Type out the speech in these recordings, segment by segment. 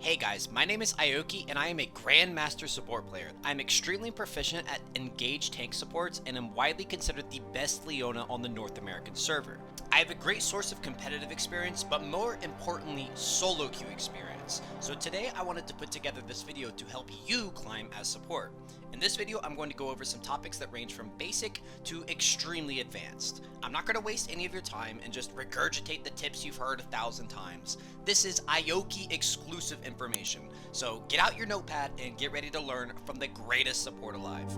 Hey guys, my name is Aoki and I am a Grandmaster support player. I'm extremely proficient at engaged tank supports and am widely considered the best Leona on the North American server. I have a great source of competitive experience, but more importantly, solo queue experience. So today I wanted to put together this video to help you climb as support. In this video, I'm going to go over some topics that range from basic to extremely advanced. I'm not going to waste any of your time and just regurgitate the tips you've heard 1,000 times. This is Aoki exclusive information, so get out your notepad and get ready to learn from the greatest support alive.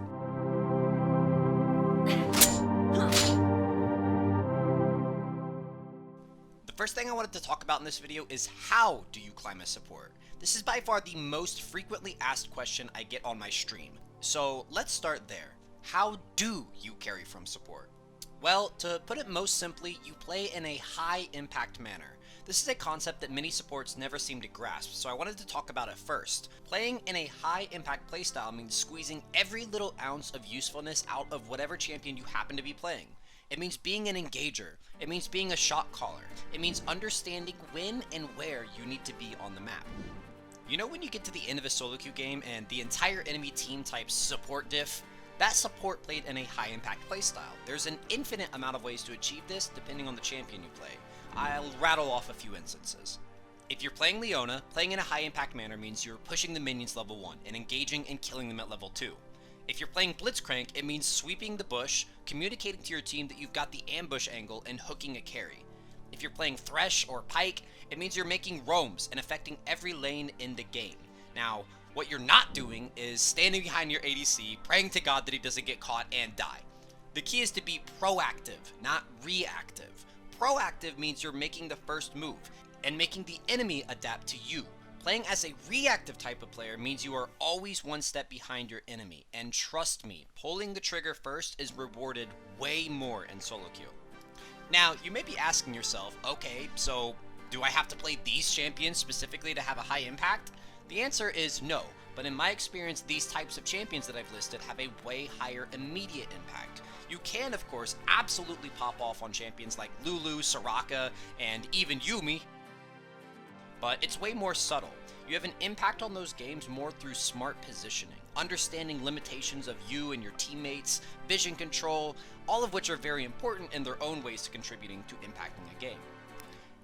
The first thing I wanted to talk about in this video is how do you climb as support? This is by far the most frequently asked question I get on my stream. So let's start there. How do you carry from support? Well, to put it most simply, you play in a high impact manner. This is a concept that many supports never seem to grasp, so I wanted to talk about it first. Playing in a high impact playstyle means squeezing every little ounce of usefulness out of whatever champion you happen to be playing. It means being an engager. It means being a shot caller. It means understanding when and where you need to be on the map. You know when you get to the end of a solo queue game and the entire enemy team types support diff? That support played in a high impact playstyle. There's an infinite amount of ways to achieve this depending on the champion you play. I'll rattle off a few instances. If you're playing Leona, playing in a high impact manner means you're pushing the minions level 1 and engaging and killing them at level 2. If you're playing Blitzcrank, it means sweeping the bush, communicating to your team that you've got the ambush angle, and hooking a carry. If you're playing Thresh or Pyke, it means you're making roams and affecting every lane in the game. Now, what you're not doing is standing behind your ADC, praying to God that he doesn't get caught and die. The key is to be proactive, not reactive. Proactive means you're making the first move and making the enemy adapt to you. Playing as a reactive type of player means you are always one step behind your enemy, and trust me, pulling the trigger first is rewarded way more in solo queue. Now, you may be asking yourself, okay, so do I have to play these champions specifically to have a high impact? The answer is no, but in my experience, these types of champions that I've listed have a way higher immediate impact. You can, of course, absolutely pop off on champions like Lulu, Soraka, and even Yuumi, but it's way more subtle. You have an impact on those games more through smart positioning, understanding limitations of you and your teammates, vision control, all of which are very important in their own ways to contributing to impacting a game.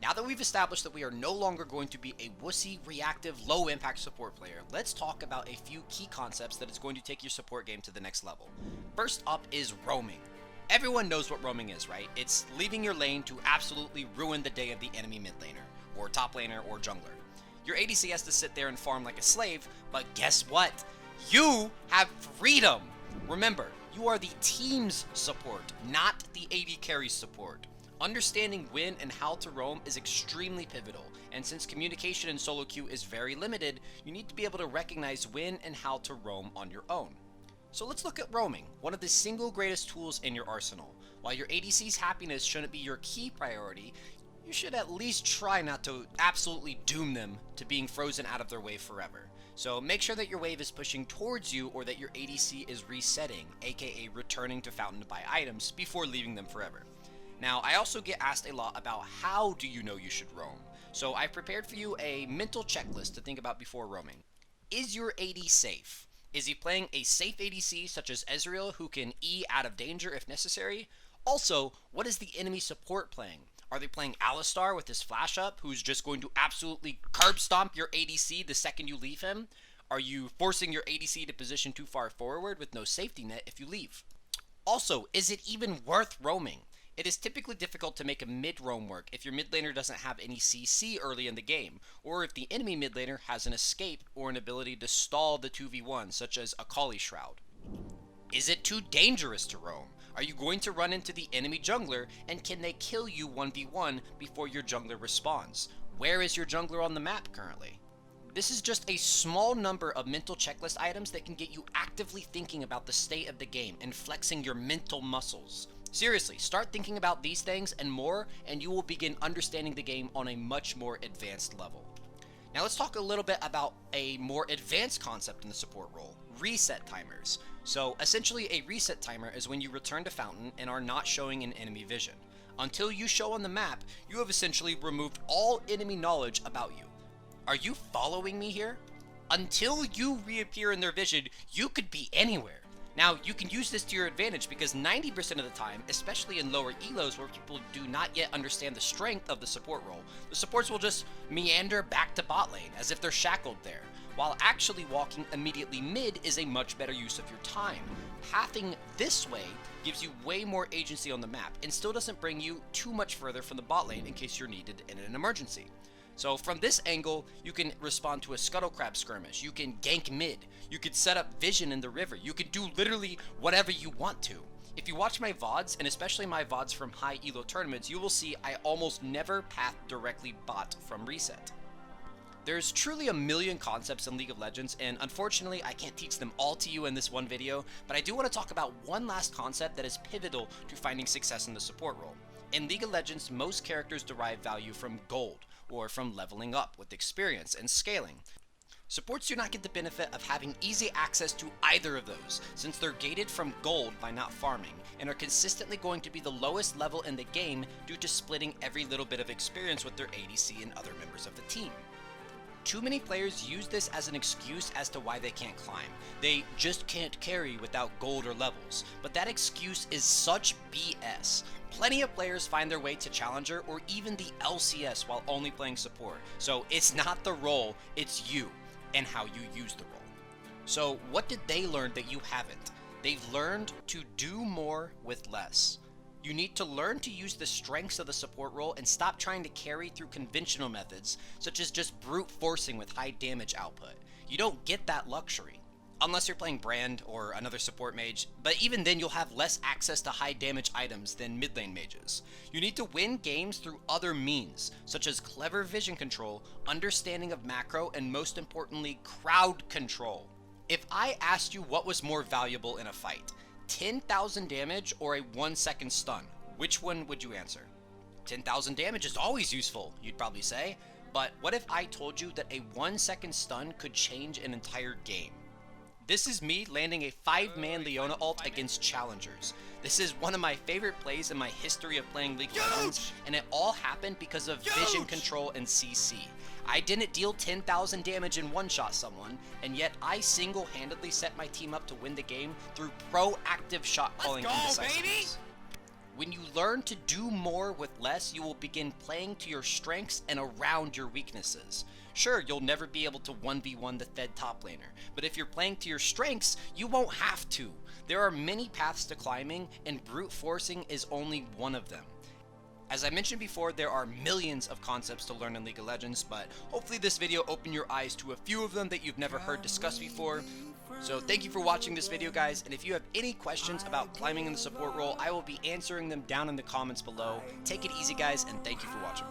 Now that we've established that we are no longer going to be a wussy, reactive, low-impact support player, let's talk about a few key concepts that is going to take your support game to the next level. First up is roaming. Everyone knows what roaming is, right? It's leaving your lane to absolutely ruin the day of the enemy mid laner, or top laner, or jungler. Your ADC has to sit there and farm like a slave, but guess what? You have freedom! Remember, you are the team's support, not the AD carry's support. Understanding when and how to roam is extremely pivotal, and since communication in solo queue is very limited, you need to be able to recognize when and how to roam on your own. So let's look at roaming, one of the single greatest tools in your arsenal. While your ADC's happiness shouldn't be your key priority, you should at least try not to absolutely doom them to being frozen out of their wave forever. So make sure that your wave is pushing towards you or that your ADC is resetting, aka returning to fountain to buy items before leaving them forever. Now, I also get asked a lot about how do you know you should roam. So I prepared for you a mental checklist to think about before roaming. Is your AD safe? Is he playing a safe ADC such as Ezreal who can E out of danger if necessary? Also, what is the enemy support playing? Are they playing Alistar with his flash up, who's just going to absolutely curb stomp your ADC the second you leave him? Are you forcing your ADC to position too far forward with no safety net if you leave? Also, is it even worth roaming? It is typically difficult to make a mid-roam work if your mid laner doesn't have any CC early in the game, or if the enemy mid laner has an escape or an ability to stall the 2v1, such as a Kali Shroud. Is it too dangerous to roam? Are you going to run into the enemy jungler, and can they kill you 1v1 before your jungler responds? Where is your jungler on the map currently? This is just a small number of mental checklist items that can get you actively thinking about the state of the game and flexing your mental muscles. Seriously, start thinking about these things and more, and you will begin understanding the game on a much more advanced level. Now let's talk a little bit about a more advanced concept in the support role, reset timers. So essentially a reset timer is when you return to fountain and are not showing in enemy vision. Until you show on the map, you have essentially removed all enemy knowledge about you. Are you following me here? Until you reappear in their vision, you could be anywhere. Now, you can use this to your advantage because 90% of the time, especially in lower ELOs where people do not yet understand the strength of the support role, the supports will just meander back to bot lane as if they're shackled there, while actually walking immediately mid is a much better use of your time. Pathing this way gives you way more agency on the map and still doesn't bring you too much further from the bot lane in case you're needed in an emergency. So from this angle, you can respond to a scuttle crab skirmish, you can gank mid, you could set up vision in the river, you can do literally whatever you want to. If you watch my VODs, and especially my VODs from high elo tournaments, you will see I almost never path directly bot from reset. There's truly a million concepts in League of Legends, and unfortunately I can't teach them all to you in this one video, but I do want to talk about one last concept that is pivotal to finding success in the support role. In League of Legends, most characters derive value from gold, or from leveling up with experience and scaling. Supports do not get the benefit of having easy access to either of those, since they're gated from gold by not farming, and are consistently going to be the lowest level in the game due to splitting every little bit of experience with their ADC and other members of the team. Too many players use this as an excuse as to why they can't climb. They just can't carry without gold or levels, but that excuse is such BS. Plenty of players find their way to Challenger or even the LCS while only playing support, so it's not the role, it's you and how you use the role. So what did they learn that you haven't? They've learned to do more with less. You need to learn to use the strengths of the support role and stop trying to carry through conventional methods, such as just brute forcing with high damage output. You don't get that luxury, unless you're playing Brand or another support mage, but even then you'll have less access to high damage items than mid lane mages. You need to win games through other means, such as clever vision control, understanding of macro, and most importantly, crowd control. If I asked you what was more valuable in a fight, 10,000 damage or a 1-second stun, which one would you answer? 10,000 damage is always useful, you'd probably say, but what if I told you that a 1-second stun could change an entire game? This is me landing a 5-man Leona ult against challengers. This is one of my favorite plays in my history of playing League of Legends, and it all happened because of vision control and CC. I didn't deal 10,000 damage and one-shot someone, and yet I single-handedly set my team up to win the game through proactive shot calling and decisiveness. When you learn to do more with less, you will begin playing to your strengths and around your weaknesses. Sure, you'll never be able to 1v1 the Fed top laner, but if you're playing to your strengths, you won't have to. There are many paths to climbing, and brute forcing is only one of them. As I mentioned before, there are millions of concepts to learn in League of Legends, but hopefully this video opened your eyes to a few of them that you've never heard discussed before. So thank you for watching this video, guys, and if you have any questions about climbing in the support role, I will be answering them down in the comments below. Take it easy, guys, and thank you for watching.